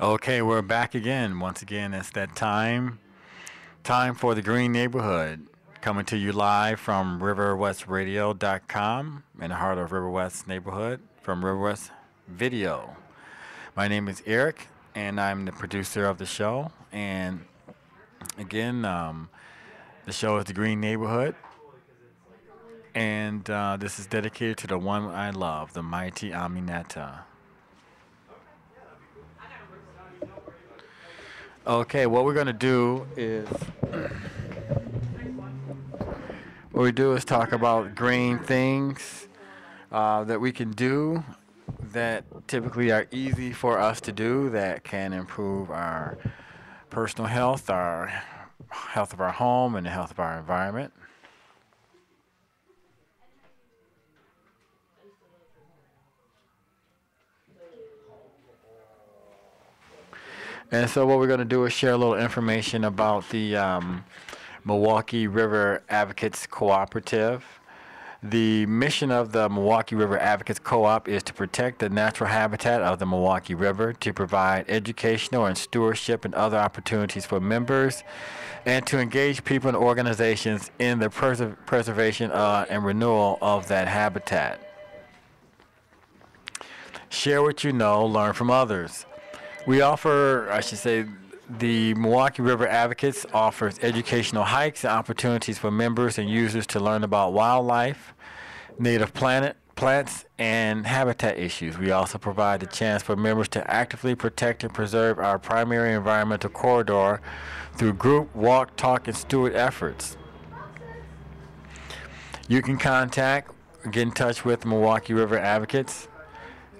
Okay, we're back again. Once again, it's that time for the Green Neighborhood. Coming to you live from riverwestradio.com in the heart of River West neighborhood from River West Video. My name is Eric, and I'm the producer of the show. And again, the show is the Green Neighborhood, and this is dedicated to the one I love, the mighty Aminata. Okay, what we do is talk about green things that we can do that typically are easy for us to do that can improve our personal health, our health of our home, and the health of our environment. And so what we're going to do is share a little information about the Milwaukee River Advocates Cooperative. The mission of the Milwaukee River Advocates Co-op is to protect the natural habitat of the Milwaukee River, to provide educational and stewardship and other opportunities for members, and to engage people and organizations in the preservation and renewal of that habitat. Share what you know, learn from others. We offer, I should say, the Milwaukee River Advocates offers educational hikes and opportunities for members and users to learn about wildlife, native plants, and habitat issues. We also provide the chance for members to actively protect and preserve our primary environmental corridor through group, walk, talk, and steward efforts. You can get in touch with Milwaukee River Advocates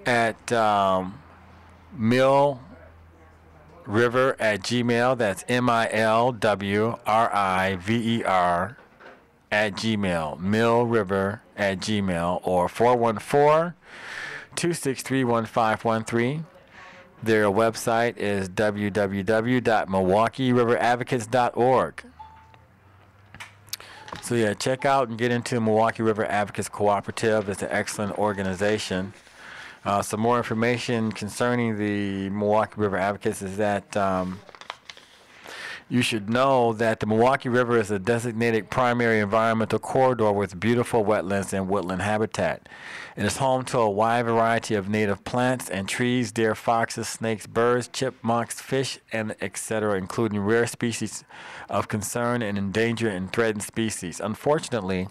at milriver@gmail. That's milwriver@gmail. milriver@gmail, or 414-263-1513. Their website is www.milwaukeeriveradvocates.org. So yeah, check out and get into Milwaukee River Advocates Cooperative. It's an excellent organization. Some more information concerning the Milwaukee River Advocates is that you should know that the Milwaukee River is a designated primary environmental corridor with beautiful wetlands and woodland habitat. It is home to a wide variety of native plants and trees, deer, foxes, snakes, birds, chipmunks, fish, and etc., including rare species of concern and endangered and threatened species. Unfortunately,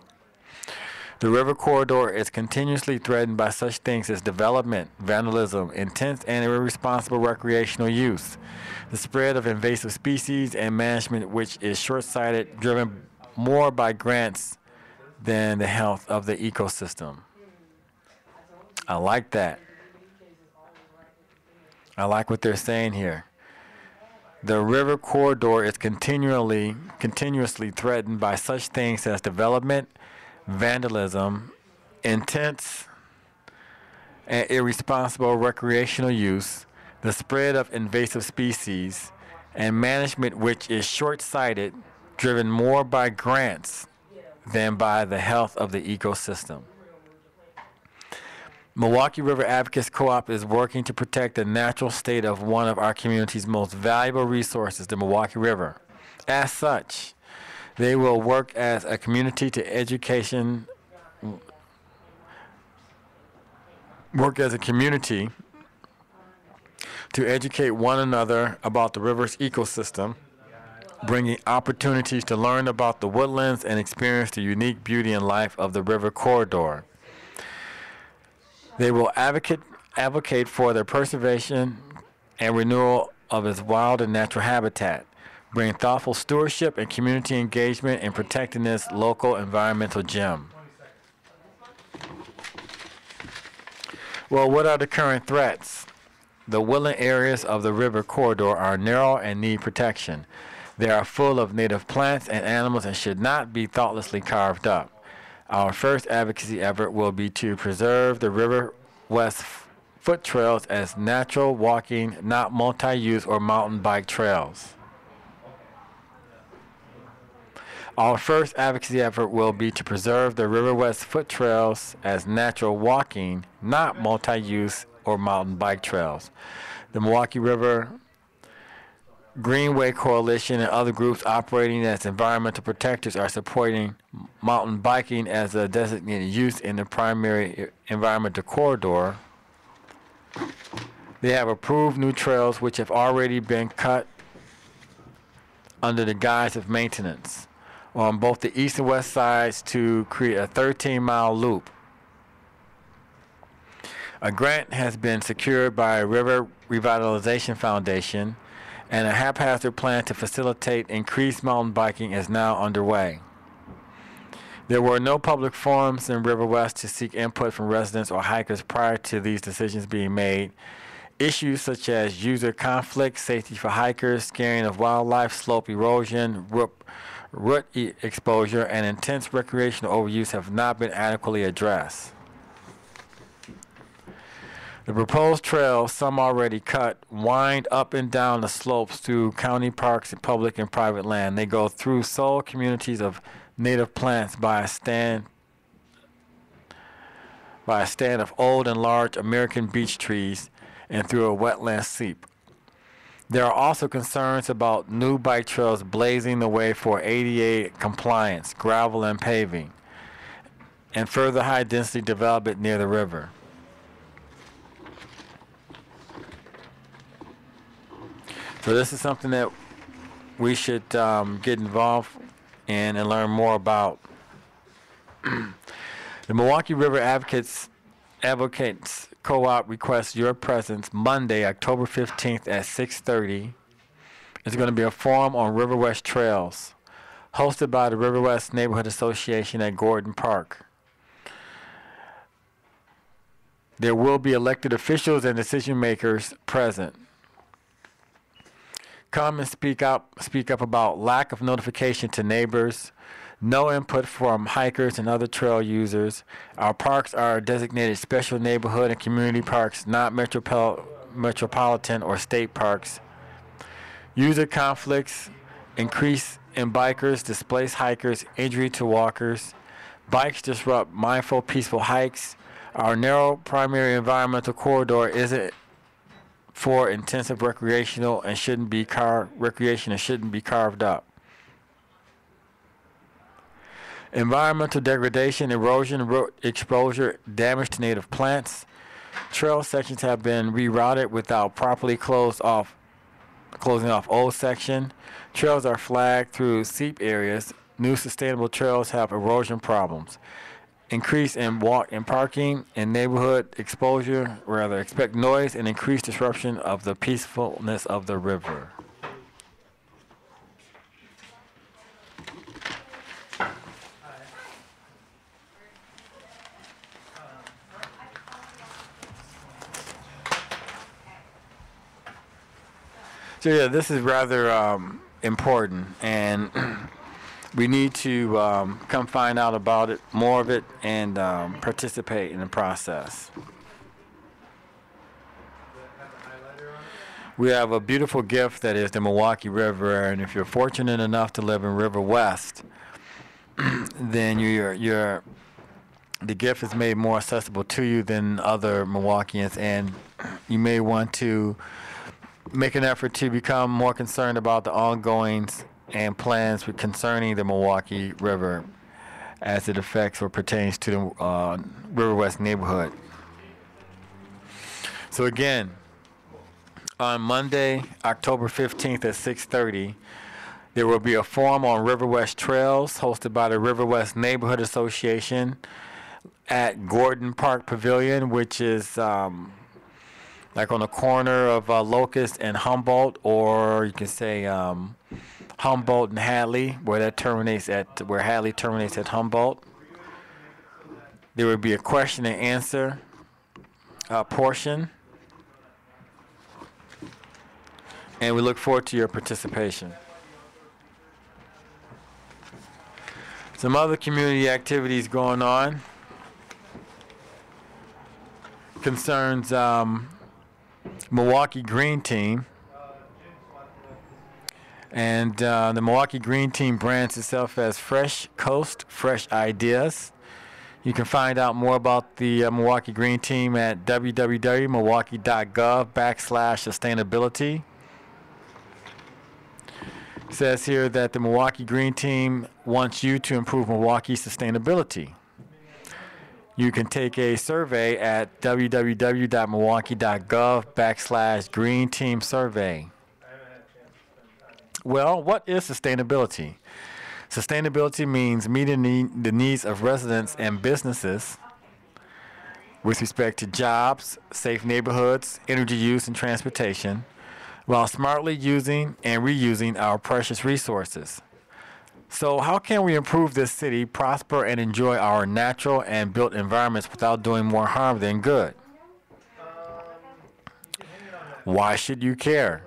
the river corridor is continuously threatened by such things as development, vandalism, intense and irresponsible recreational use, the spread of invasive species, and management which is short-sighted, driven more by grants than the health of the ecosystem. I like that. I like what they're saying here. The river corridor is continuously threatened by such things as development, vandalism, intense and irresponsible recreational use, the spread of invasive species, and management which is short-sighted, driven more by grants than by the health of the ecosystem. Milwaukee River Advocates Co-op is working to protect the natural state of one of our community's most valuable resources, the Milwaukee River. As such, they will work as a community to educate one another about the river's ecosystem, bringing opportunities to learn about the woodlands and experience the unique beauty and life of the river corridor. They will advocate for the preservation and renewal of its wild and natural habitat, bring thoughtful stewardship and community engagement in protecting this local environmental gem. Well, what are the current threats? The woodland areas of the river corridor are narrow and need protection. They are full of native plants and animals and should not be thoughtlessly carved up. Our first advocacy effort will be to preserve the River West foot trails as natural walking, not multi-use or mountain bike trails. Our first advocacy effort will be to preserve the River West foot trails as natural walking, not multi-use or mountain bike trails. The Milwaukee River Greenway Coalition and other groups operating as environmental protectors are supporting mountain biking as a designated use in the primary environmental corridor. They have approved new trails which have already been cut under the guise of maintenance on both the east and west sides to create a 13-mile loop. A grant has been secured by River Revitalization Foundation, and a haphazard plan to facilitate increased mountain biking is now underway. There were no public forums in River West to seek input from residents or hikers prior to these decisions being made. Issues such as user conflict, safety for hikers, scaring of wildlife, slope erosion, root exposure, and intense recreational overuse have not been adequately addressed. The proposed trails, some already cut, wind up and down the slopes through county parks and public and private land. They go through sole communities of native plants by a stand of old and large American beech trees and through a wetland seep. There are also concerns about new bike trails blazing the way for ADA compliance, gravel and paving, and further high-density development near the river. So this is something that we should get involved in and learn more about. The Milwaukee River Advocates Co-op requests your presence Monday, October 15th at 6:30. It's going to be a forum on River West Trails, hosted by the River West Neighborhood Association at Gordon Park. There will be elected officials and decision makers present. Come and speak up about lack of notification to neighbors, no input from hikers and other trail users. Our parks are designated special neighborhood and community parks, not metropolitan or state parks. User conflicts, increase in bikers, displace hikers, injury to walkers. Bikes disrupt mindful, peaceful hikes. Our narrow primary environmental corridor isn't for intensive recreational and shouldn't be carved up. Environmental degradation, erosion, root exposure, damage to native plants. Trail sections have been rerouted without properly closing off old section. Trails are flagged through seep areas. New sustainable trails have erosion problems. Increase in walk and parking and neighborhood exposure, expect noise and increased disruption of the peacefulness of the river. So yeah, this is rather important, and we need to come find out about it, more of it, and participate in the process. We have a beautiful gift that is the Milwaukee River, and if you're fortunate enough to live in River West, then the gift is made more accessible to you than other Milwaukeeans, and you may want to make an effort to become more concerned about the ongoings and plans concerning the Milwaukee River as it affects or pertains to the River West neighborhood. So again, on Monday, October 15th at 6:30, there will be a forum on River West Trails hosted by the River West Neighborhood Association at Gordon Park Pavilion, which is like on the corner of Locust and Humboldt, or you can say Humboldt and Hadley, where Hadley terminates at Humboldt. There will be a question and answer portion, and we look forward to your participation. Some other community activities going on concerns Milwaukee Green Team. And the Milwaukee Green Team brands itself as Fresh Coast, Fresh Ideas. You can find out more about the Milwaukee Green Team at www.milwaukee.gov/sustainability. It says here that the Milwaukee Green Team wants you to improve Milwaukee's sustainability. You can take a survey at www.milwaukee.gov/Green Team Survey. Well, what is sustainability? Sustainability means meeting the needs of residents and businesses with respect to jobs, safe neighborhoods, energy use, and transportation, while smartly using and reusing our precious resources. So how can we improve this city, prosper, and enjoy our natural and built environments without doing more harm than good? Why should you care?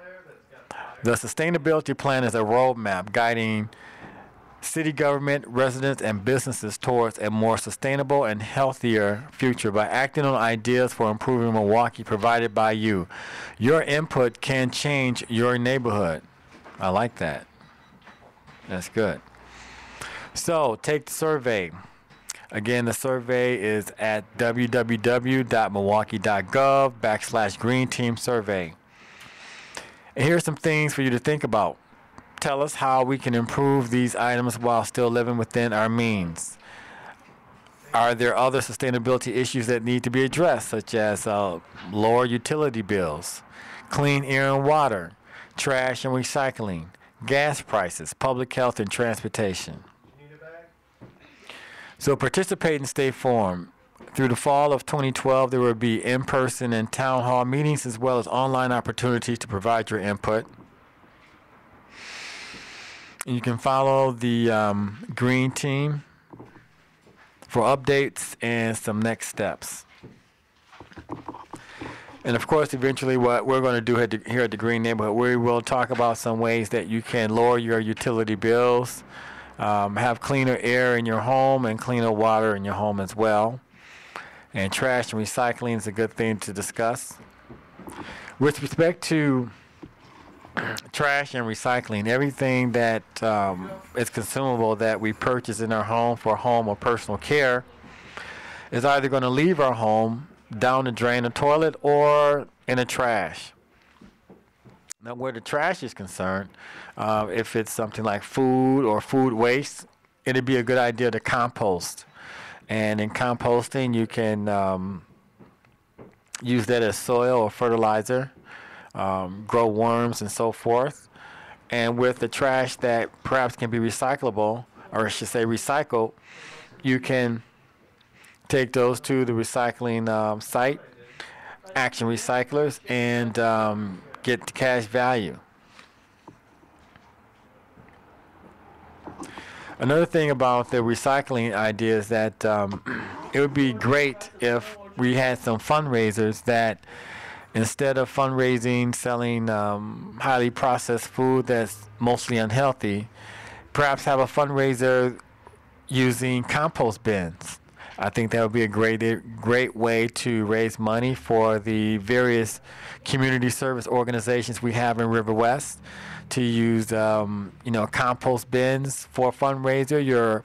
The sustainability plan is a roadmap guiding city government, residents, and businesses towards a more sustainable and healthier future by acting on ideas for improving Milwaukee provided by you. Your input can change your neighborhood. I like that. That's good. So take the survey. Again, the survey is at www.milwaukee.gov/Green Team Survey. And here's some things for you to think about. Tell us how we can improve these items while still living within our means. Are there other sustainability issues that need to be addressed, such as lower utility bills, clean air and water, trash and recycling, gas prices, public health, and transportation? So participate and stay informed. Through the fall of 2012, there will be in-person and town hall meetings as well as online opportunities to provide your input. And you can follow the Green Team for updates and some next steps. And of course, eventually what we're going to do here at the Green Neighborhood, we will talk about some ways that you can lower your utility bills, have cleaner air in your home and cleaner water in your home as well. And trash and recycling is a good thing to discuss. With respect to trash and recycling, everything that is consumable that we purchase in our home for home or personal care is either going to leave our home down the drain or toilet or in the trash. Now, where the trash is concerned, if it's something like food or food waste, it'd be a good idea to compost. And in composting, you can use that as soil or fertilizer, grow worms and so forth. And with the trash that perhaps can be recyclable, or I should say recycled, you can take those to the recycling site, Action Recyclers, and get the cash value. Another thing about the recycling idea is that it would be great if we had some fundraisers that instead of fundraising, selling highly processed food that's mostly unhealthy, perhaps have a fundraiser using compost bins. I think that would be a great way to raise money for the various community service organizations we have in River West to use, compost bins for a fundraiser. You're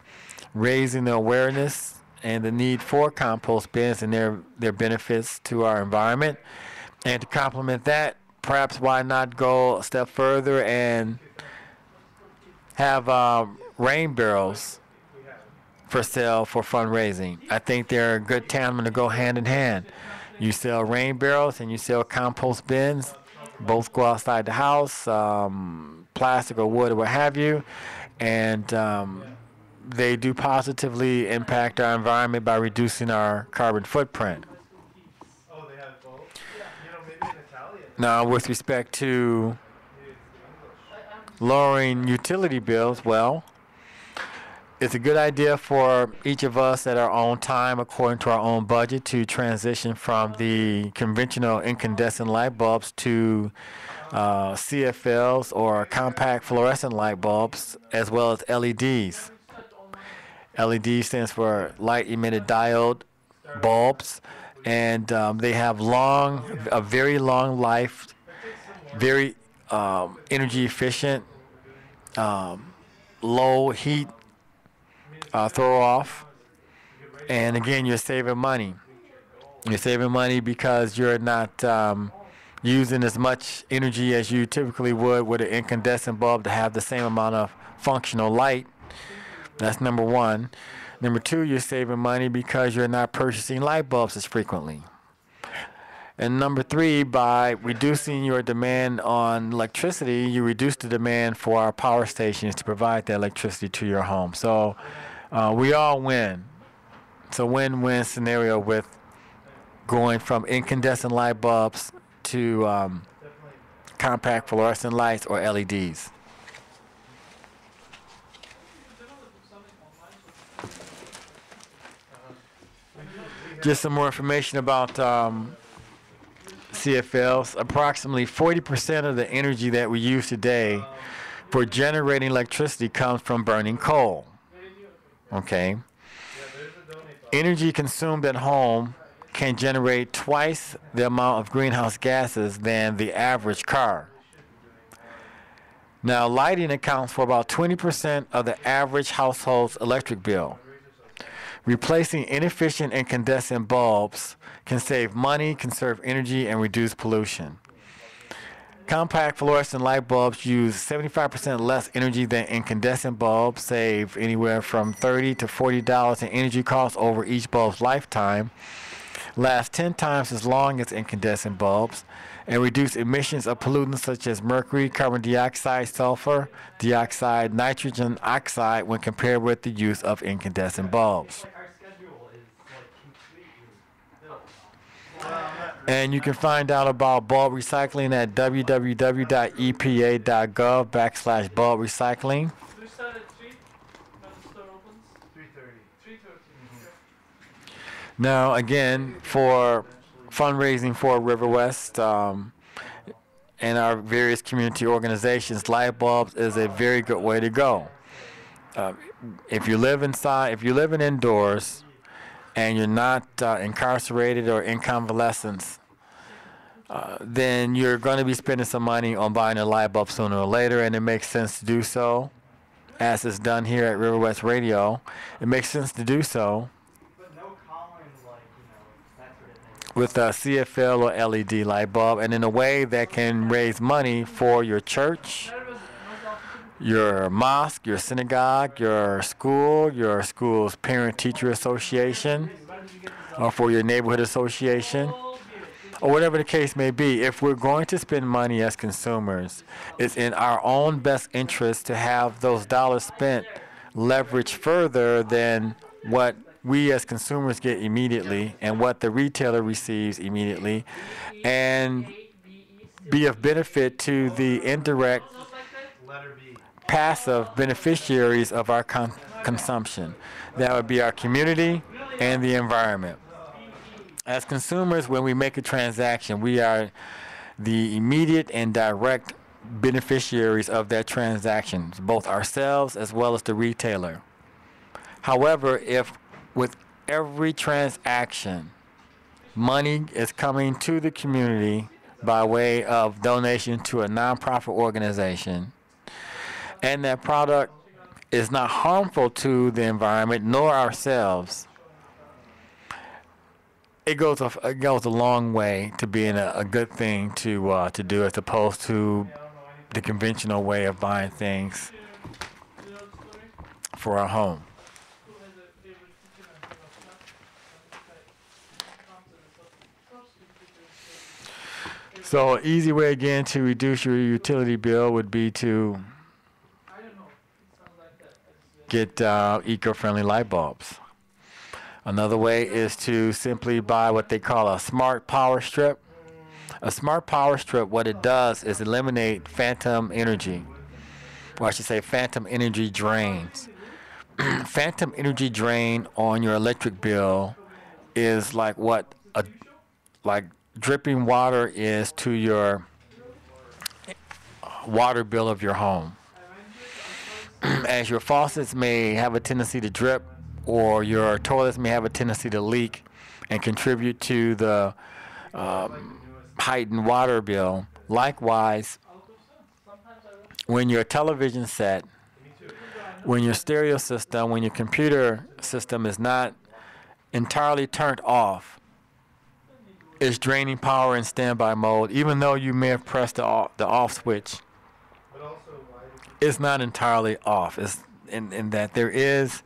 raising the awareness and the need for compost bins and their benefits to our environment. And to complement that, perhaps why not go a step further and have rain barrels for sale for fundraising. I think they're a good tandem to go hand in hand. You sell rain barrels and you sell compost bins. Both go outside the house, plastic or wood or what have you, and they do positively impact our environment by reducing our carbon footprint. Now, with respect to lowering utility bills, well, it's a good idea for each of us at our own time, according to our own budget, to transition from the conventional incandescent light bulbs to CFLs or compact fluorescent light bulbs, as well as LEDs. LED stands for light emitted diode bulbs, and they have a very long life, very energy efficient, low heat throw off, and again, you're saving money. You're saving money because you're not using as much energy as you typically would with an incandescent bulb to have the same amount of functional light. That's number one. Number two, you're saving money because you're not purchasing light bulbs as frequently. And number three, by reducing your demand on electricity, you reduce the demand for our power stations to provide the electricity to your home. So we all win. It's a win-win scenario with going from incandescent light bulbs to compact fluorescent lights or LEDs. Just some more information about CFLs. Approximately 40% of the energy that we use today for generating electricity comes from burning coal. Okay. Energy consumed at home can generate twice the amount of greenhouse gases than the average car. Now, lighting accounts for about 20% of the average household's electric bill. Replacing inefficient incandescent bulbs can save money, conserve energy, and reduce pollution. Compact fluorescent light bulbs use 75% less energy than incandescent bulbs, save anywhere from $30 to $40 in energy costs over each bulb's lifetime, last 10 times as long as incandescent bulbs, and reduce emissions of pollutants such as mercury, carbon dioxide, sulfur dioxide, nitrogen oxide when compared with the use of incandescent bulbs. And you can find out about bulb recycling at www.epa.gov/bulb recycling. Now, again, for fundraising for River West and our various community organizations, light bulbs is a very good way to go. If you live indoors, and you're not incarcerated or in convalescence, then you're going to be spending some money on buying a light bulb sooner or later, and it makes sense to do so, as is done here at River West Radio. It makes sense to do so with a CFL or LED light bulb, and in a way that can raise money for your church, your mosque, your synagogue, your school's parent-teacher association, or for your neighborhood association, or whatever the case may be. If we're going to spend money as consumers, it's in our own best interest to have those dollars spent leveraged further than what we as consumers get immediately and what the retailer receives immediately, and be of benefit to the indirect passive beneficiaries of our consumption. That would be our community and the environment. As consumers, when we make a transaction, we are the immediate and direct beneficiaries of that transaction, both ourselves as well as the retailer. However, if with every transaction, money is coming to the community by way of donation to a nonprofit organization, and that product is not harmful to the environment nor ourselves, it goes a long way to being a good thing to do, as opposed to the conventional way of buying things for our home. So an easy way again to reduce your utility bill would be to get eco-friendly light bulbs. Another way is to simply buy what they call a smart power strip. A smart power strip, what it does is eliminate phantom energy, or I should say phantom energy drains. Phantom energy drain on your electric bill is like what like dripping water is to your water bill of your home. As your faucets may have a tendency to drip, or your toilets may have a tendency to leak and contribute to the heightened water bill, likewise, when your television set, when your stereo system, when your computer system is not entirely turned off, It's draining power in standby mode, even though you may have pressed the off switch. It's not entirely off. It's in that there is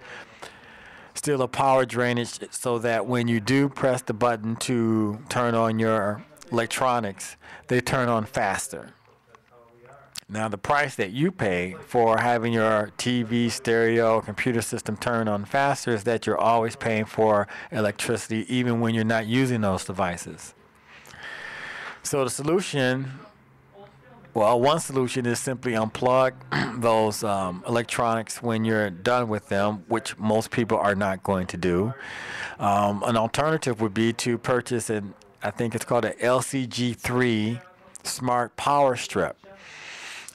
still a power drainage, so that when you do press the button to turn on your electronics, they turn on faster. Now, the price that you pay for having your TV, stereo, computer system turn on faster is that you're always paying for electricity even when you're not using those devices. So the solution, well, one solution is simply unplug those electronics when you're done with them, which most people are not going to do. An alternative would be to purchase I think it's called a LCG3 Smart Power Strip.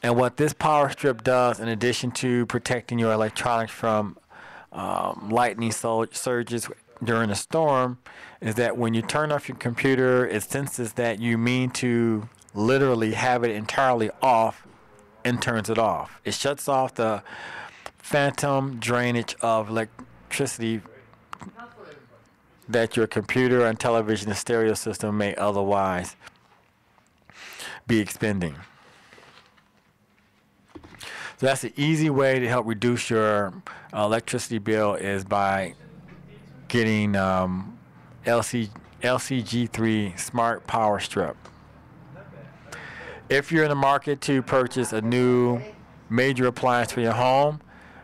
And what this power strip does, in addition to protecting your electronics from lightning surges during a storm, is that when you turn off your computer, it senses that you mean to literally have it entirely off and turns it off. It shuts off the phantom drainage of electricity that your computer and television and stereo system may otherwise be expending. So that's an easy way to help reduce your electricity bill, is by getting LCG3 Smart Power Strip. If you're in the market to purchase a new major appliance for your home,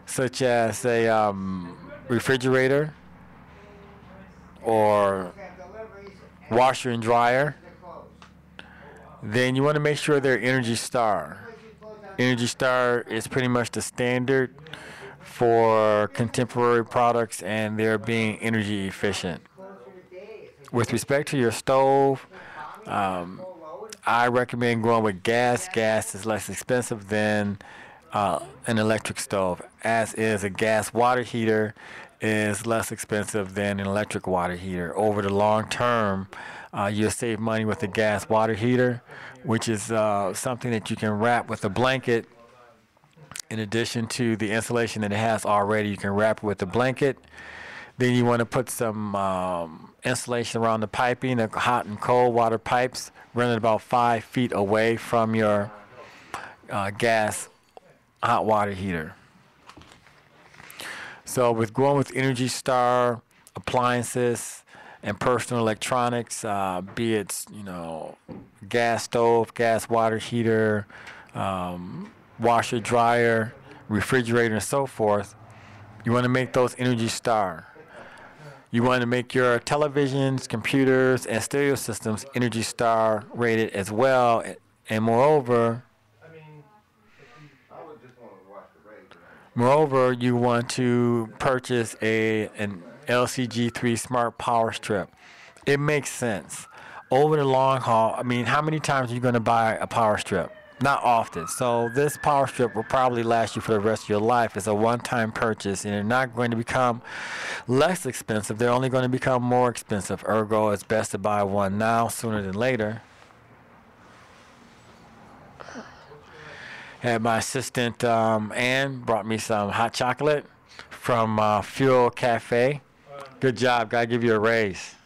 such as a refrigerator or washer and dryer, then you want to make sure they're Energy Star. Energy Star is pretty much the standard for contemporary products, and they're being energy efficient. With respect to your stove, I recommend going with gas. Gas is less expensive than an electric stove, as is a gas water heater is less expensive than an electric water heater. Over the long term, you'll save money with the gas water heater, which is something that you can wrap with a blanket. In addition to the insulation that it has already, you can wrap it with a blanket. Then you want to put some insulation around the piping, the hot and cold water pipes, running about 5 feet away from your gas hot water heater. So with going with Energy Star appliances and personal electronics, be it gas stove, gas water heater, washer, dryer, refrigerator, and so forth, you want to make those Energy Star. You want to make your televisions, computers, and stereo systems Energy Star rated as well. And moreover, you want to purchase an LCG3 Smart Power Strip. It makes sense. Over the long haul, how many times are you going to buy a power strip? Not often. So this power strip will probably last you for the rest of your life. It's a one-time purchase, and they're not going to become less expensive. They're only going to become more expensive. Ergo, it's best to buy one now sooner than later. Had my assistant Ann brought me some hot chocolate from Fuel Cafe. Good job. Gotta give you a raise.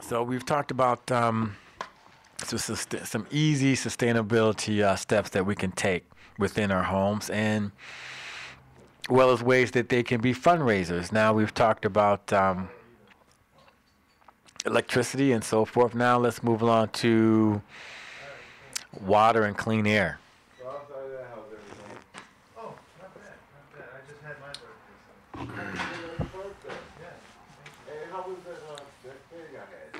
So we've talked about some easy sustainability steps that we can take within our homes, and well as ways that they can be fundraisers. Now we've talked about electricity and so forth. Now let's move on to water and clean air. Oh, not bad, not bad. I just had my birthday. Yeah. And how was that thing I had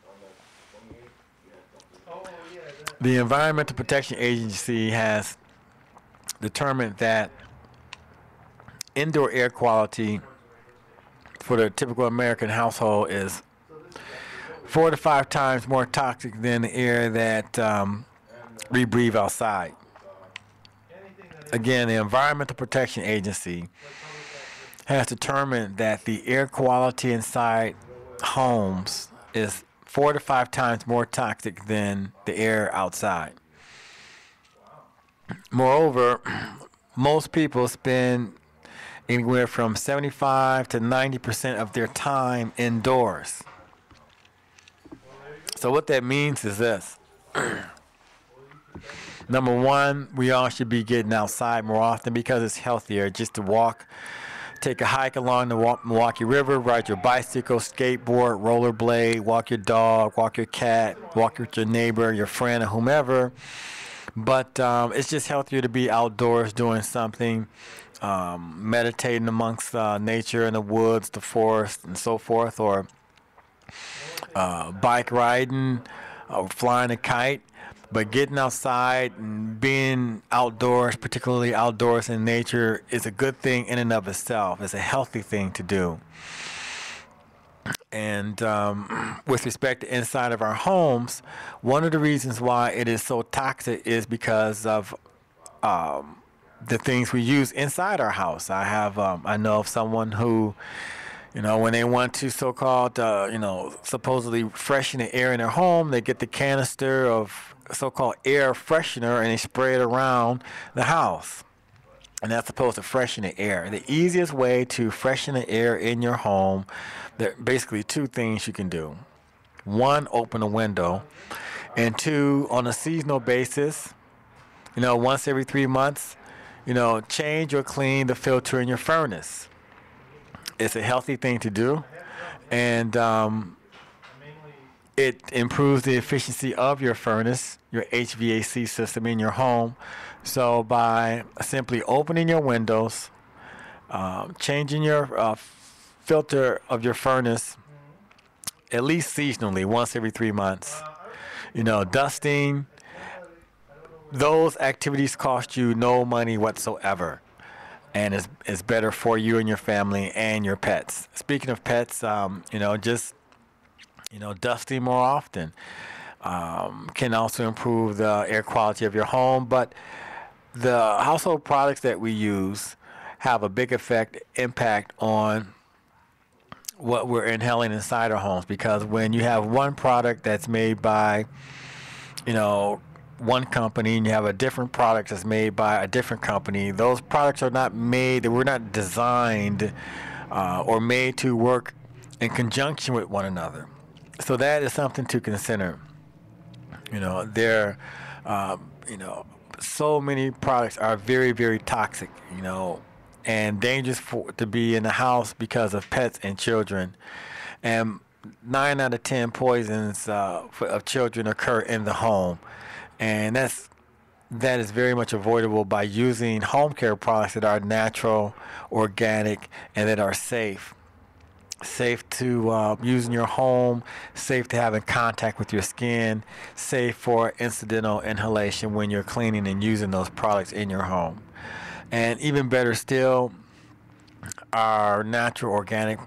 on the 28th? Oh, yeah. The Environmental Protection Agency has determined that indoor air quality for the typical American household is 4 to 5 times more toxic than the air that we breathe outside. Again, the Environmental Protection Agency has determined that the air quality inside homes is 4 to 5 times more toxic than the air outside. Moreover, most people spend anywhere from 75 to 90% of their time indoors. So what that means is this. Number one, we all should be getting outside more often because it's healthier just to walk, take a hike along the Milwaukee River, ride your bicycle, skateboard, rollerblade, walk your dog, walk your cat, walk with your neighbor, your friend, or whomever. But it's just healthier to be outdoors doing something, meditating amongst nature in the woods, the forest, and so forth, or bike riding, or flying a kite. But getting outside and being outdoors, particularly outdoors in nature, is a good thing in and of itself. It's a healthy thing to do. And with respect to inside of our homes, one of the reasons why it is so toxic is because of the things we use inside our house. I know of someone who, when they want to so-called, supposedly freshen the air in their home, they get the canister of so-called air freshener and they spray it around the house. And that's supposed to freshen the air. The easiest way to freshen the air in your home, there are basically two things you can do. One, open a window. And two, on a seasonal basis, once every 3 months, change or clean the filter in your furnace. It's a healthy thing to do. And it improves the efficiency of your furnace, your HVAC system in your home. So by simply opening your windows, changing your filter of your furnace at least seasonally, once every 3 months, dusting, those activities cost you no money whatsoever. And it's better for you and your family and your pets. Speaking of pets, just dusting more often can also improve the air quality of your home. But the household products that we use have a big impact on what we're inhaling inside our homes, because when you have one product that's made by, one company, and you have a different product that's made by a different company, those products are not made, they were not designed or made to work in conjunction with one another. So that is something to consider. So many products are very, very toxic, and dangerous to be in the house because of pets and children. And 9 out of 10 poisons of children occur in the home. And that is very much avoidable by using home care products that are natural, organic, and that are safe. Safe to use in your home, safe to have in contact with your skin, safe for incidental inhalation when you're cleaning and using those products in your home. And even better still, are natural, organic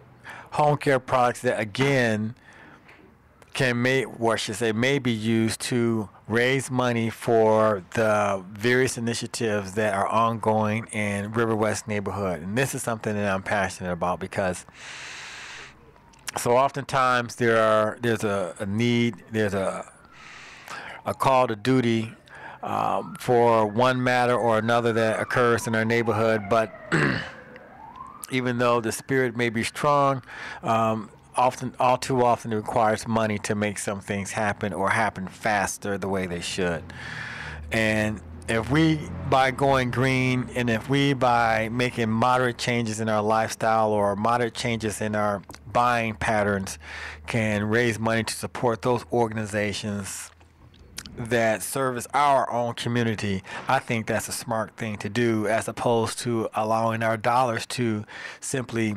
home care products that again may be used to raise money for the various initiatives that are ongoing in River West neighborhood. And this is something that I'm passionate about, because so oftentimes there's a need, there's a call to duty for one matter or another that occurs in our neighborhood. But even though the spirit may be strong, all too often it requires money to make some things happen, or happen faster the way they should. And if we, by going green, and if we, by making moderate changes in our lifestyle or moderate changes in our buying patterns, can raise money to support those organizations that service our own community, I think that's a smart thing to do, as opposed to allowing our dollars to simply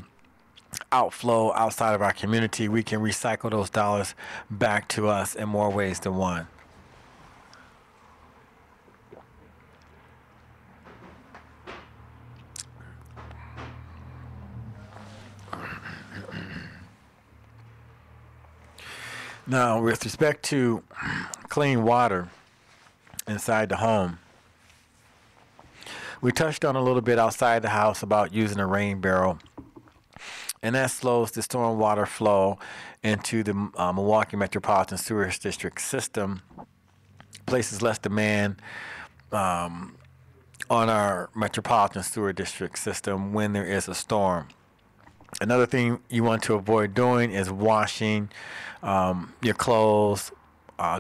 outflow outside of our community. We can recycle those dollars back to us in more ways than one. Now, with respect to clean water inside the home, we touched on a little bit outside the house about using a rain barrel, and that slows the stormwater flow into the Milwaukee Metropolitan Sewerage District system, places less demand on our metropolitan sewer district system when there is a storm. Another thing you want to avoid doing is washing your clothes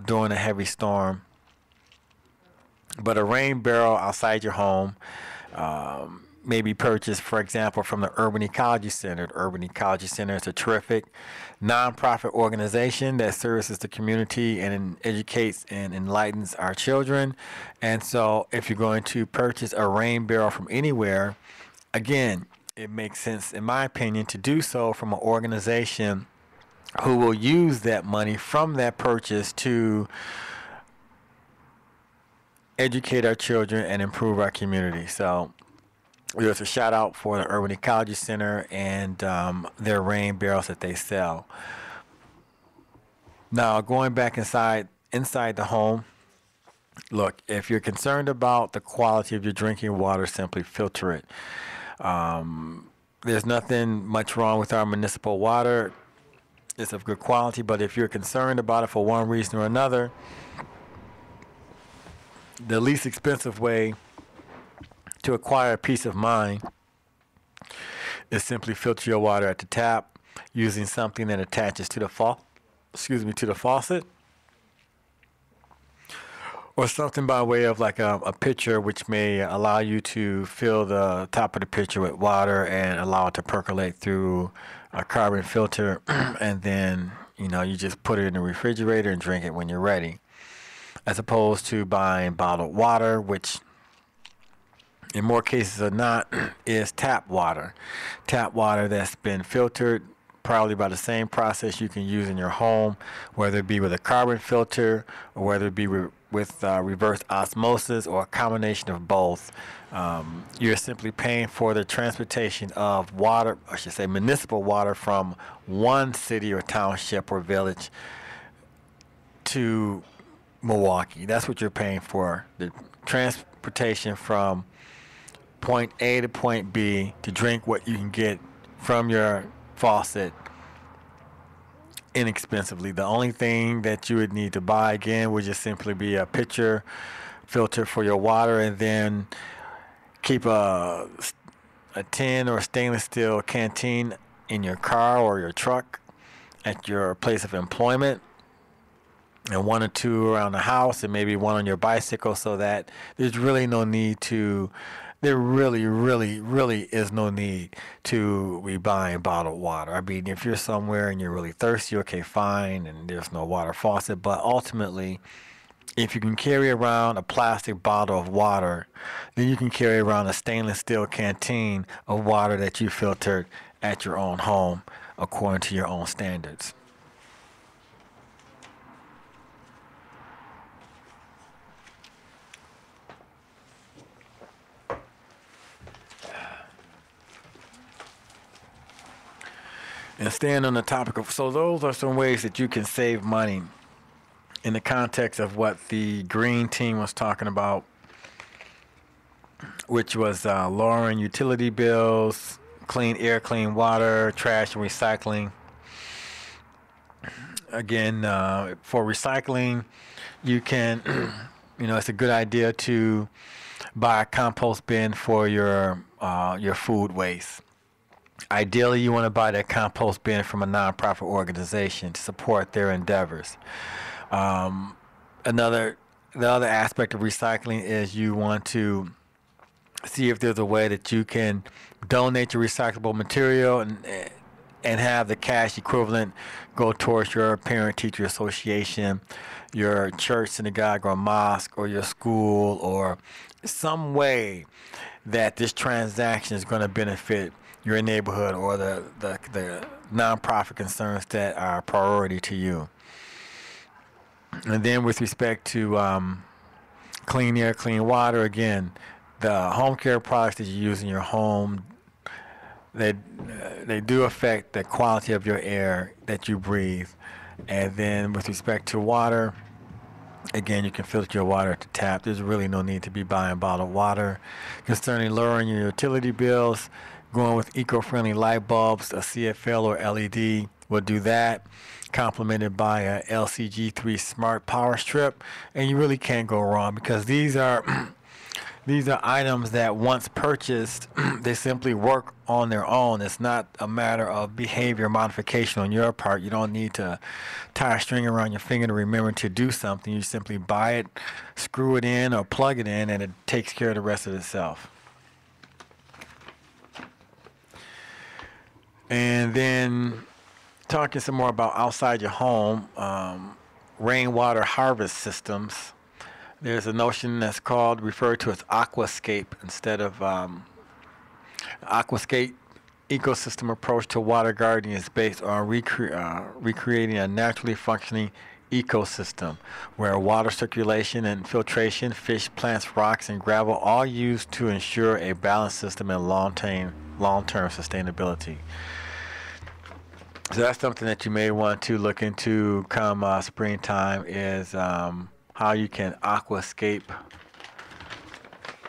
during a heavy storm. But a rain barrel outside your home may be purchased, for example, from the Urban Ecology Center. The Urban Ecology Center is a terrific nonprofit organization that services the community and educates and enlightens our children. And so, if you're going to purchase a rain barrel from anywhere, again, it makes sense, in my opinion, to do so from an organization who will use that money from that purchase to educate our children and improve our community. So there's a shout out for the Urban Ecology Center and their rain barrels that they sell. Now, going back inside the home, look, if you're concerned about the quality of your drinking water, simply filter it. There's nothing much wrong with our municipal water. It's of good quality, but if you're concerned about it for one reason or another, the least expensive way to acquire peace of mind is simply filter your water at the tap using something that attaches to the faucet, or something by way of like a pitcher, which may allow you to fill the top of the pitcher with water and allow it to percolate through a carbon filter, and then you just put it in the refrigerator and drink it when you're ready, as opposed to buying bottled water, which in more cases than not is tap water that's been filtered probably by the same process you can use in your home, whether it be with a carbon filter or whether it be with reverse osmosis or a combination of both. You're simply paying for the transportation of water, I should say municipal water, from one city or township or village to Milwaukee. That's what you're paying for, the transportation from point A to point B to drink what you can get from your faucet inexpensively. The only thing that you would need to buy again would just simply be a pitcher filter for your water, and then keep a tin or stainless steel canteen in your car or your truck at your place of employment, and one or two around the house, and maybe one on your bicycle, so that there's really no need to there really, really, really is no need to be buying bottled water. I mean, if you're somewhere and you're really thirsty, okay, fine, and there's no water faucet. But ultimately, if you can carry around a plastic bottle of water, then you can carry around a stainless steel canteen of water that you filtered at your own home according to your own standards. And staying on the topic of, so those are some ways that you can save money in the context of what the green team was talking about, which was lowering utility bills, clean air, clean water, trash and recycling. Again, for recycling, you can, it's a good idea to buy a compost bin for your food waste. Ideally, you want to buy that compost bin from a nonprofit organization to support their endeavors. The other aspect of recycling is you want to see if there's a way that you can donate your recyclable material and have the cash equivalent go towards your parent-teacher association, your church, synagogue, or mosque, or your school, or some way that this transaction is going to benefit your neighborhood or the nonprofit concerns that are a priority to you. And then with respect to clean air, clean water, again, the home care products that you use in your home, they do affect the quality of your air that you breathe. And then with respect to water, again, you can filter your water at the tap. There's really no need to be buying bottled water. Concerning lowering your utility bills, going with eco-friendly light bulbs, a CFL or LED will do that, complemented by a LCG3 smart power strip, and you really can't go wrong because these are These are items that once purchased, they simply work on their own. It's not a matter of behavior modification on your part. You don't need to tie a string around your finger to remember to do something. You simply buy it, screw it in, or plug it in, and it takes care of the rest of itself. And then talking some more about outside your home, rainwater harvest systems. There's a notion that's referred to as aquascape instead of aquascape ecosystem approach to water gardening is based on recreating a naturally functioning ecosystem where water circulation and filtration, fish, plants, rocks, and gravel all used to ensure a balanced system and long-term sustainability. So that's something that you may want to look into come springtime is how you can aquascape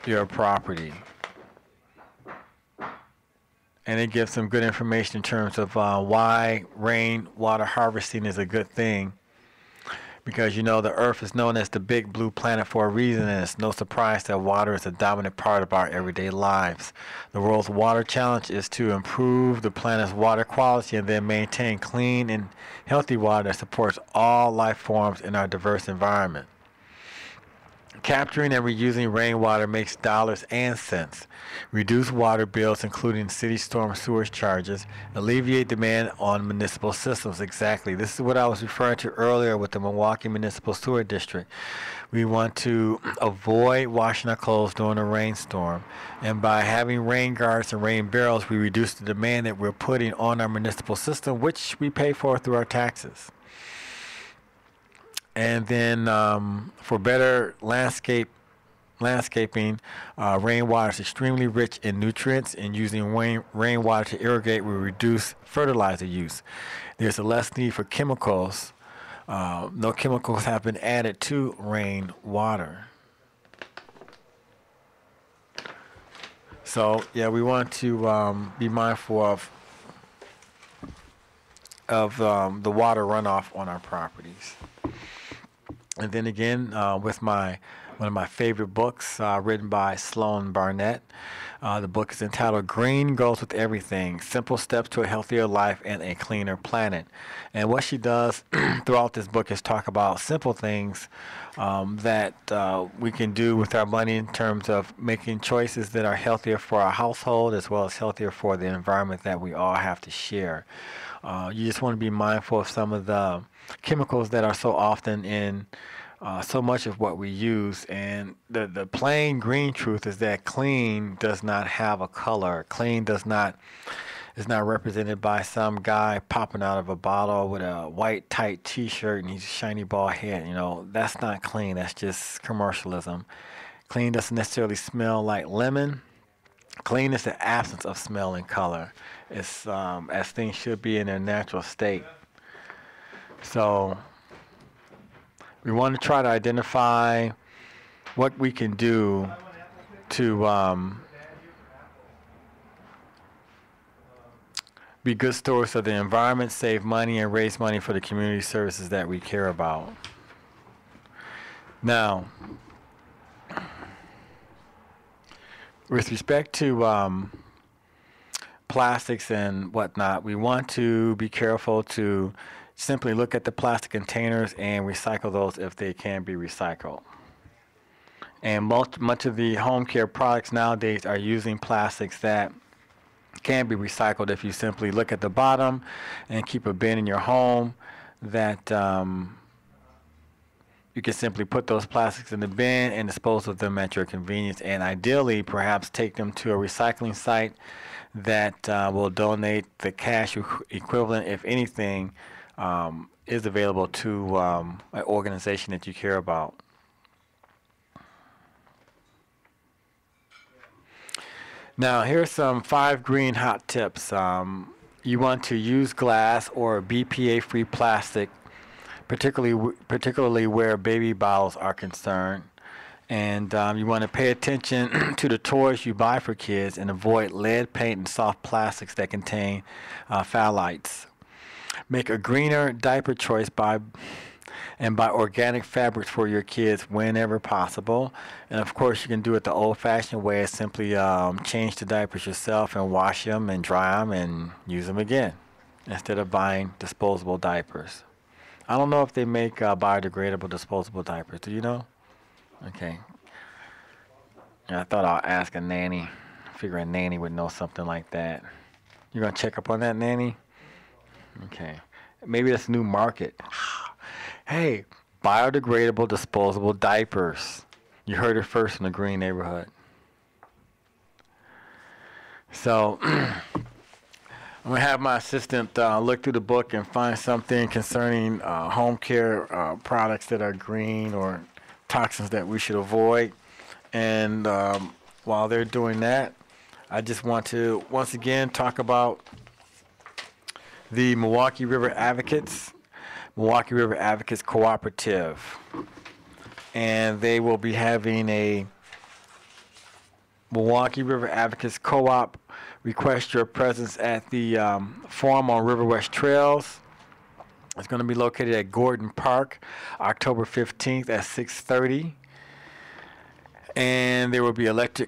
your property. And it gives some good information in terms of why rainwater harvesting is a good thing. Because you know the Earth is known as the big blue planet for a reason, and it's no surprise that water is a dominant part of our everyday lives. The world's water challenge is to improve the planet's water quality and then maintain clean and healthy water that supports all life forms in our diverse environment. Capturing and reusing rainwater makes dollars and cents, reduce water bills including city storm sewage charges, alleviate demand on municipal systems. Exactly. This is what I was referring to earlier with the Milwaukee Municipal Sewer District. We want to avoid washing our clothes during a rainstorm, and by having rain guards and rain barrels, we reduce the demand that we're putting on our municipal system, which we pay for through our taxes. And then for better landscaping, rainwater is extremely rich in nutrients, and using rainwater to irrigate will reduce fertilizer use. There's a less need for chemicals. No chemicals have been added to rainwater. So yeah, we want to be mindful of the water runoff on our properties. And then again, with one of my favorite books, written by Sloan Barnett. The book is entitled Green Goes with Everything, Simple Steps to a Healthier Life and a Cleaner Planet. And what she does throughout this book is talk about simple things that we can do with our money in terms of making choices that are healthier for our household as well as healthier for the environment that we all have to share. You just want to be mindful of some of the chemicals that are so often in so much of what we use, and the plain green truth is that clean does not have a color. Clean is not represented by some guy popping out of a bottle with a white tight t-shirt and he's a shiny bald head. You know, that's not clean. That's just commercialism. Clean doesn't necessarily smell like lemon. Clean is the absence of smell and color. It's as things should be in their natural state. So we want to try to identify what we can do to be good stewards of the environment, save money, and raise money for the community services that we care about. Now, with respect to plastics and whatnot, we want to be careful to simply look at the plastic containers and recycle those if they can be recycled. And much of the home care products nowadays are using plastics that can be recycled if you simply look at the bottom and keep a bin in your home that you can simply put those plastics in the bin and dispose of them at your convenience, and ideally perhaps take them to a recycling site that will donate the cash equivalent, if anything, is available to an organization that you care about. Now, here's some 5 green hot tips. You want to use glass or BPA-free plastic, particularly where baby bottles are concerned. And you want to pay attention to the toys you buy for kids and avoid lead paint and soft plastics that contain phthalates. Make a greener diaper choice by and buy organic fabrics for your kids whenever possible. And of course, you can do it the old-fashioned way: is simply change the diapers yourself and wash them and dry them and use them again, instead of buying disposable diapers. I don't know if they make biodegradable disposable diapers. Do you know? Okay. Yeah, I thought I'll ask a nanny. Figure a nanny would know something like that. You gonna check up on that, nanny? Okay. Maybe that's a new market. Hey, biodegradable disposable diapers. You heard it first in the green neighborhood. So I'm gonna have my assistant look through the book and find something concerning home care products that are green or toxins that we should avoid. And while they're doing that, I just want to once again talk about the Milwaukee River Advocates Cooperative. And they will be having a Milwaukee River Advocates Co-op request your presence at the forum on River West Trails. It's going to be located at Gordon Park, October 15th at 6:30. And there will be elected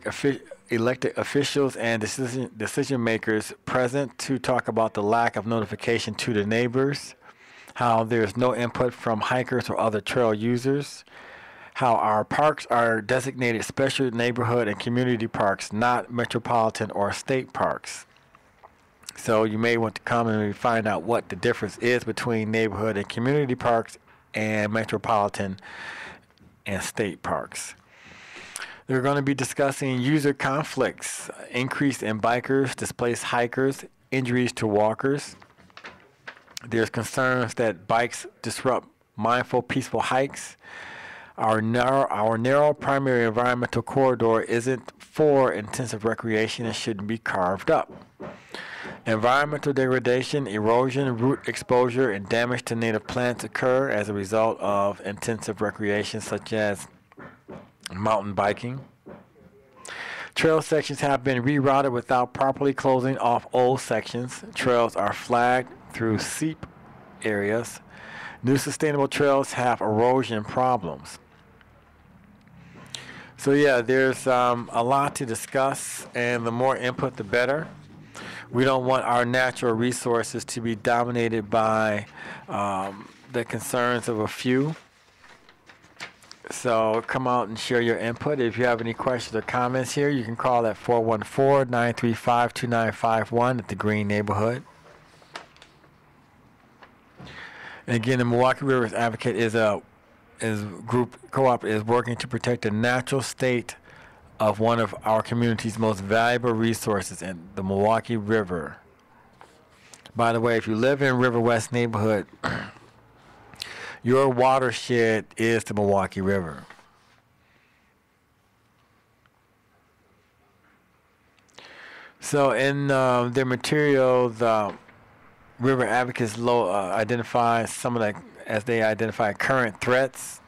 officials and decision makers present to talk about the lack of notification to the neighbors, how there's no input from hikers or other trail users, how our parks are designated special neighborhood and community parks, not metropolitan or state parks. So you may want to come and find out what the difference is between neighborhood and community parks and metropolitan and state parks. They're going to be discussing user conflicts, increase in bikers, displaced hikers, injuries to walkers. There's concerns that bikes disrupt mindful, peaceful hikes. Our narrow primary environmental corridor isn't for intensive recreation and shouldn't be carved up. Environmental degradation, erosion, root exposure, and damage to native plants occur as a result of intensive recreation such as mountain biking. Trail sections have been rerouted without properly closing off old sections. Trails are flagged through seep areas. New sustainable trails have erosion problems. So yeah, there's a lot to discuss, and the more input, the better. We don't want our natural resources to be dominated by the concerns of a few. So come out and share your input. If you have any questions or comments here, you can call at 414-935-2951 at the Green Neighborhood. And again, the Milwaukee Rivers Advocate is group co-op is working to protect the natural state of one of our community's most valuable resources, in the Milwaukee River. By the way, if you live in River West neighborhood, your watershed is the Milwaukee River. So in their material, the River Advocates identify some of the, as they identify current threats.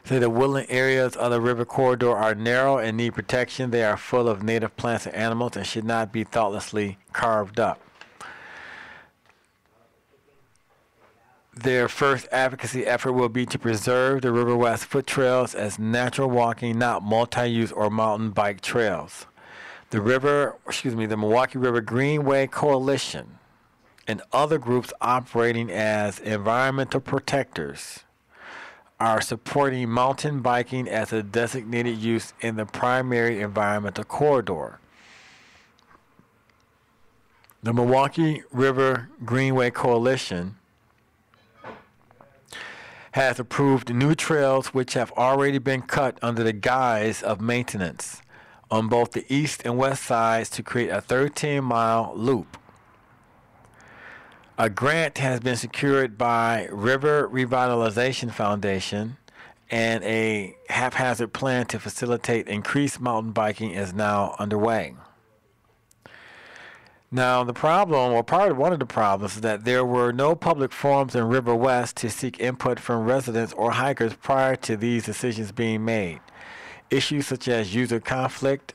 So the woodland areas of the river corridor are narrow and need protection. They are full of native plants and animals and should not be thoughtlessly carved up. Their first advocacy effort will be to preserve the River West foot trails as natural walking, not multi-use or mountain bike trails. The Milwaukee River Greenway Coalition and other groups operating as environmental protectors are supporting mountain biking as a designated use in the primary environmental corridor. The Milwaukee River Greenway Coalition has approved new trails which have already been cut under the guise of maintenance on both the east and west sides to create a 13-mile loop. A grant has been secured by River Revitalization Foundation, and a haphazard plan to facilitate increased mountain biking is now underway. Now, the problem, or one of the problems, is that there were no public forums in River West to seek input from residents or hikers prior to these decisions being made. Issues such as user conflict,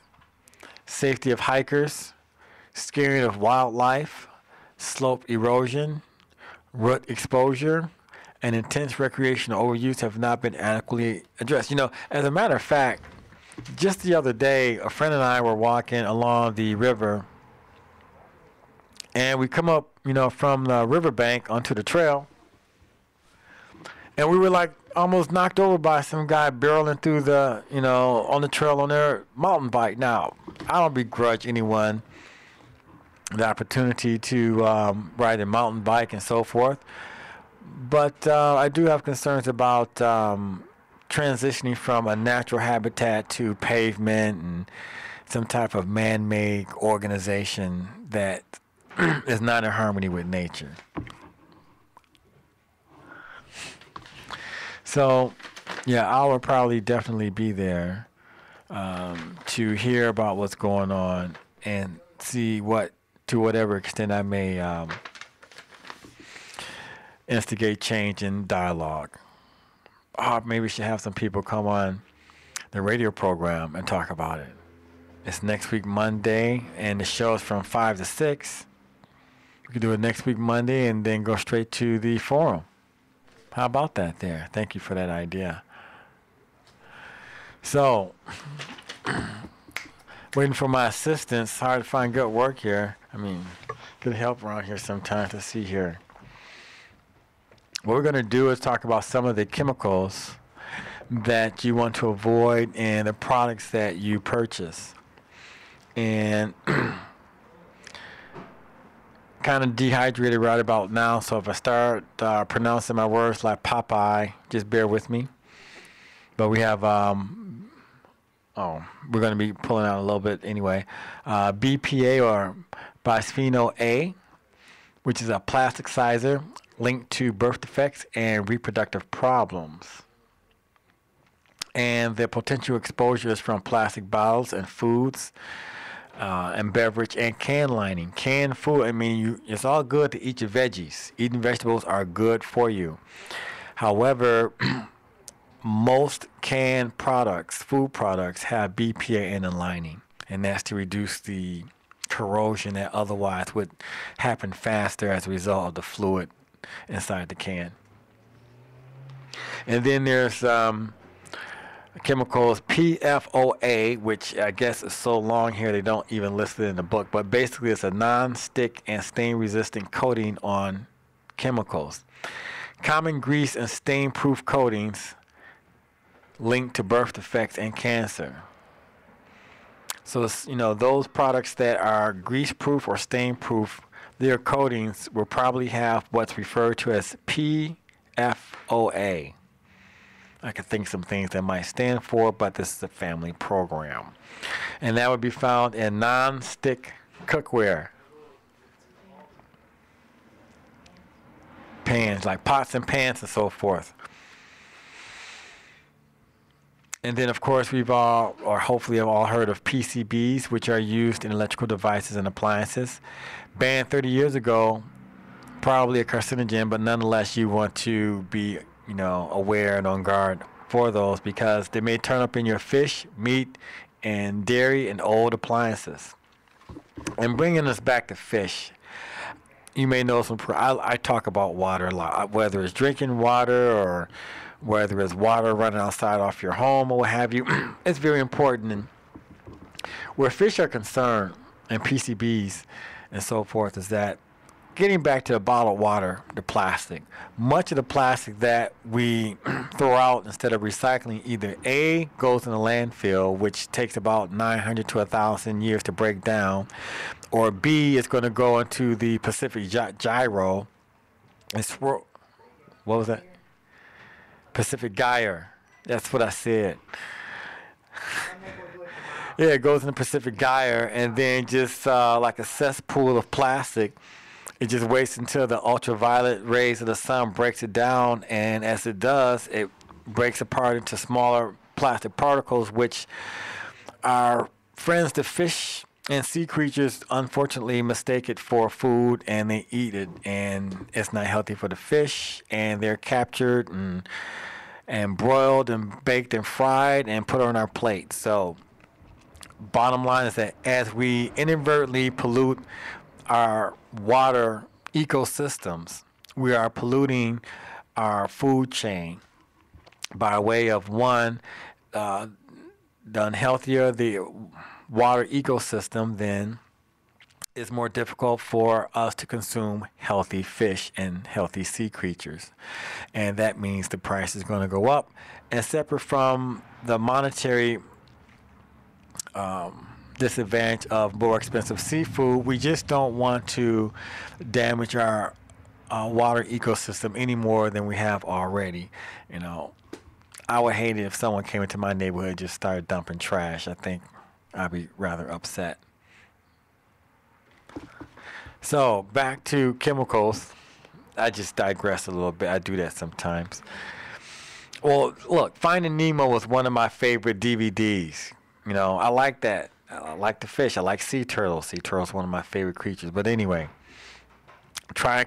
safety of hikers, scaring of wildlife, slope erosion, root exposure, and intense recreational overuse have not been adequately addressed. As a matter of fact, just the other day, a friend and I were walking along the river, and we come up, from the riverbank onto the trail, and we were like almost knocked over by some guy barreling through on the trail on their mountain bike. Now, I don't begrudge anyone the opportunity to ride a mountain bike and so forth, but I do have concerns about transitioning from a natural habitat to pavement and some type of man-made organization that is not in harmony with nature. So, yeah, I will probably definitely be there to hear about what's going on and see to whatever extent I may instigate change in dialogue. Maybe we should have some people come on the radio program and talk about it. It's next week Monday, and the show is from 5 to 6. We could do it next week Monday and then go straight to the forum. How about that there? Thank you for that idea. So, waiting for my assistants. Hard to find good work here. Good help around here sometimes. Let's see here. What we're going to do is talk about some of the chemicals that you want to avoid in the products that you purchase. And kind of dehydrated right about now, so if I start pronouncing my words like Popeye, just bear with me. But we have, we're going to be pulling out a little bit anyway. BPA, or bisphenol A, which is a plasticizer linked to birth defects and reproductive problems. And the potential exposures from plastic bottles and foods, and beverage and can lining. Canned food, it's all good to eat your veggies. Eating vegetables are good for you. However, most canned products, food products, have BPA in the lining, and that's to reduce the corrosion that otherwise would happen faster as a result of the fluid inside the can. And then there's chemicals PFOA, which I guess is so long here they don't even list it in the book, but basically it's a non-stick and stain-resistant coating on chemicals. Common grease and stain-proof coatings linked to birth defects and cancer. So, those products that are grease-proof or stain-proof, their coatings will probably have what's referred to as PFOA. I could think some things that might stand for, but this is a family program. And that would be found in non-stick cookware. Pans, like pots and pans and so forth. And then, of course, we've all, or hopefully have all heard of PCBs, which are used in electrical devices and appliances. Banned 30 years ago, probably a carcinogen, but nonetheless, you want to be aware and on guard for those, because they may turn up in your fish, meat, and dairy and old appliances. And bringing us back to fish, you may know I talk about water a lot, whether it's drinking water or whether it's water running outside off your home or what have you. It's very important. And where fish are concerned, and PCBs and so forth, is that getting back to the bottled water, the plastic, much of the plastic that we throw out instead of recycling either A, goes in the landfill, which takes about 900 to 1,000 years to break down, or B, is going to go into the Pacific gyro. What was that? Pacific gyre. That's what I said. Yeah, it goes in the Pacific gyre, and then just like a cesspool of plastic, it just waits until the ultraviolet rays of the sun breaks it down, and as it does, it breaks apart into smaller plastic particles, which our friends, the fish and sea creatures, unfortunately mistake it for food, and they eat it, and it's not healthy for the fish, and they're captured and broiled and baked and fried and put on our plate. So bottom line is that as we inadvertently pollute our water ecosystems. We are polluting our food chain by way of one, the unhealthier the water ecosystem, then it's more difficult for us to consume healthy fish and healthy sea creatures. And that means the price is going to go up. And separate from the monetary disadvantage of more expensive seafood, we just don't want to damage our water ecosystem any more than we have already. You know, I would hate it if someone came into my neighborhood and just started dumping trash. I think I'd be rather upset. So back to chemicals. I just digress a little bit. I do that sometimes. Well, look, Finding Nemo was one of my favorite DVDs. You know, I like that. I like the fish. I like sea turtles. Sea turtles one of my favorite creatures. But anyway, try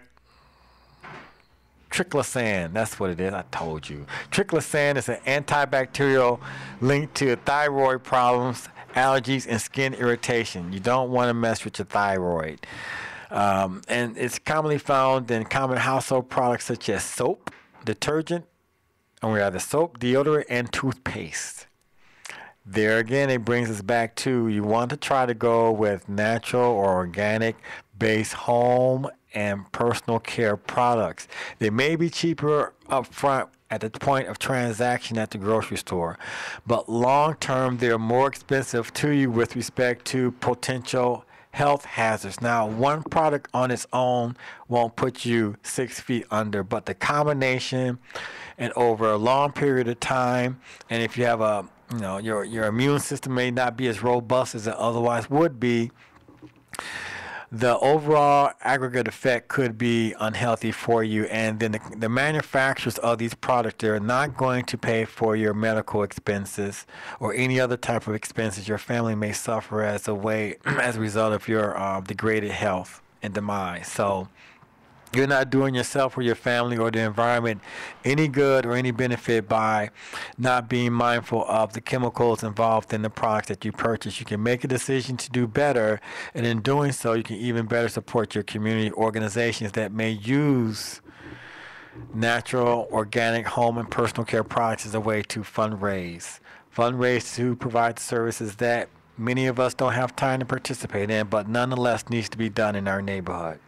triclosan. That's what it is. I told you. Triclosan is an antibacterial linked to thyroid problems, allergies, and skin irritation. You don't want to mess with your thyroid. And it's commonly found in common household products such as soap, detergent, and we have the soap, deodorant, and toothpaste. There again, it brings us back to you want to try to go with natural or organic based home and personal care products. They may be cheaper up front at the point of transaction at the grocery store, but long term, they're more expensive to you with respect to potential health hazards. Now, one product on its own won't put you 6 feet under, but the combination and over a long period of time, and if you have your immune system may not be as robust as it otherwise would be, the overall aggregate effect could be unhealthy for you. And then the manufacturers of these products, they're not going to pay for your medical expenses or any other type of expenses your family may suffer as a result of your degraded health and demise. So you're not doing yourself or your family or the environment any good or any benefit by not being mindful of the chemicals involved in the products that you purchase. You can make a decision to do better, and in doing so, you can even better support your community organizations that may use natural, organic home and personal care products as a way to fundraise to provide the services that many of us don't have time to participate in, but nonetheless needs to be done in our neighborhood.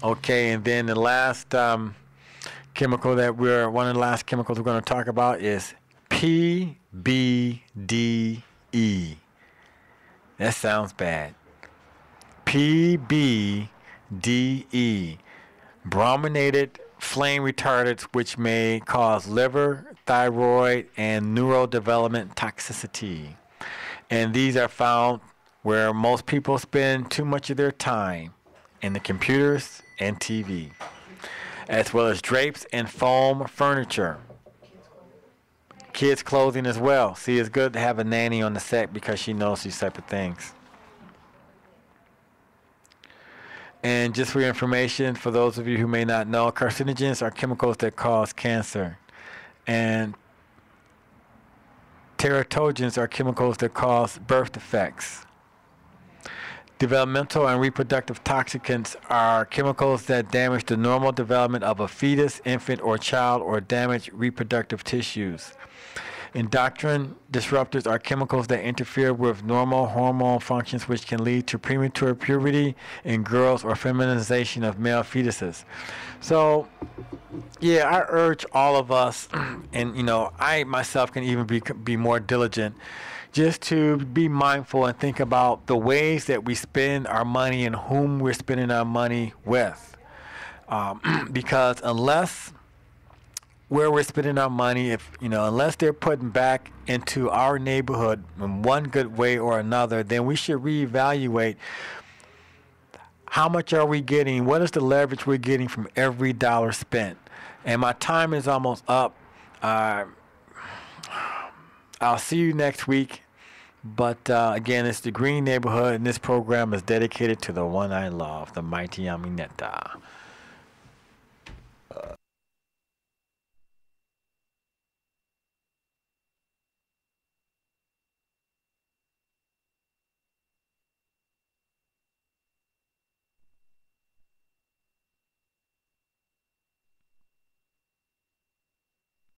Okay, and then the last one of the last chemicals we're going to talk about is PBDE. That sounds bad. PBDE, brominated flame retardants, which may cause liver, thyroid, and neurodevelopment toxicity. And these are found where most people spend too much of their time, in the computers and TV, as well as drapes and foam furniture. Kids' clothing as well. See, it's good to have a nanny on the set because she knows these type of things. And just for your information, for those of you who may not know, carcinogens are chemicals that cause cancer. And teratogens are chemicals that cause birth defects. Developmental and reproductive toxicants are chemicals that damage the normal development of a fetus, infant, or child, or damage reproductive tissues. Endocrine disruptors are chemicals that interfere with normal hormone functions, which can lead to premature puberty in girls or feminization of male fetuses. So, yeah, I urge all of us, and I myself can even be more diligent, just to be mindful and think about the ways that we spend our money and whom we're spending our money with. Because unless where we're spending our money, unless they're putting back into our neighborhood in one good way or another, then we should reevaluate how much are we getting, what is the leverage we're getting from every dollar spent. And my time is almost up. I'll see you next week. But again, it's the Green Neighborhood, and this program is dedicated to the one I love, the mighty Amineta.